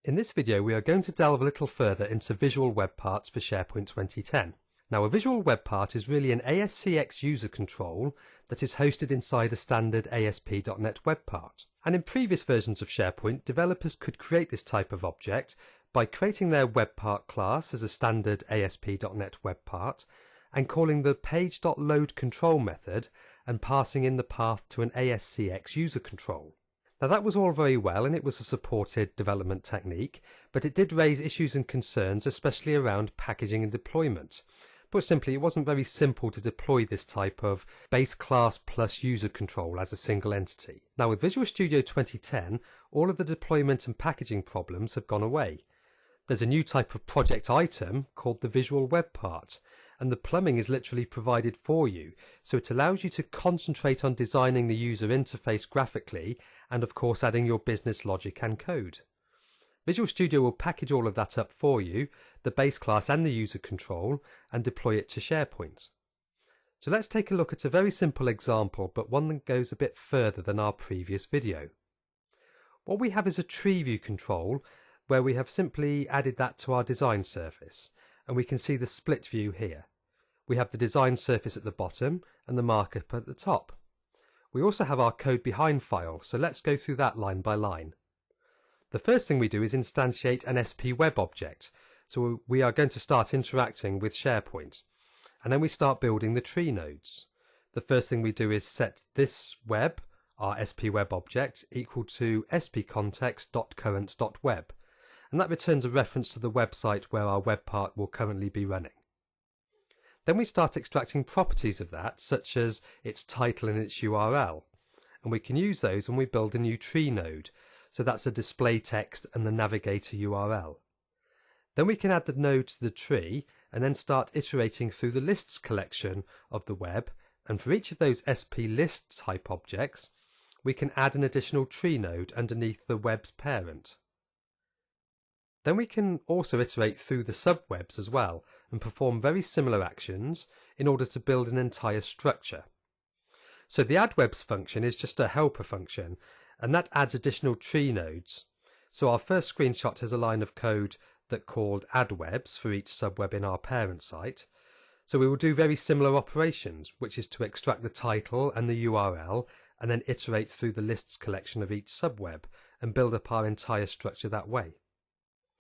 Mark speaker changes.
Speaker 1: In this video we are going to delve a little further into visual web parts for SharePoint 2010. Now a visual web part is really an ASCX user control that is hosted inside a standard ASP.NET web part. And in previous versions of SharePoint, developers could create this type of object by creating their web part class as a standard ASP.NET web part and calling the page.loadControl method and passing in the path to an ASCX user control. Now that was all very well and it was a supported development technique, but it did raise issues and concerns, especially around packaging and deployment. Put simply, it wasn't very simple to deploy this type of base class plus user control as a single entity. Now with Visual Studio 2010, all of the deployment and packaging problems have gone away. There's a new type of project item called the visual web part, and the plumbing is literally provided for you, so it allows you to concentrate on designing the user interface graphically and of course adding your business logic and code. Visual Studio will package all of that up for you, the base class and the user control, and deploy it to SharePoint. So let's take a look at a very simple example, but one that goes a bit further than our previous video. What we have is a tree view control where we have simply added that to our design surface, and we can see the split view here. We have the design surface at the bottom and the markup at the top. We also have our code behind file, so let's go through that line by line. The first thing we do is instantiate an SP web object, so we are going to start interacting with SharePoint, and then we start building the tree nodes. The first thing we do is set this web, our SP web object, equal to spcontext.currents.web, and that returns a reference to the website where our web part will currently be running. Then we start extracting properties of that, such as its title and its URL, and we can use those when we build a new tree node, so that's a display text and the navigator URL. Then we can add the node to the tree and then start iterating through the lists collection of the web, and for each of those SP list type objects we can add an additional tree node underneath the web's parent. Then we can also iterate through the subwebs as well and perform very similar actions in order to build an entire structure. So the addWebs function is just a helper function, and that adds additional tree nodes. So our first screenshot has a line of code that called addWebs for each subweb in our parent site. So we will do very similar operations, which is to extract the title and the URL and then iterate through the lists collection of each subweb and build up our entire structure that way.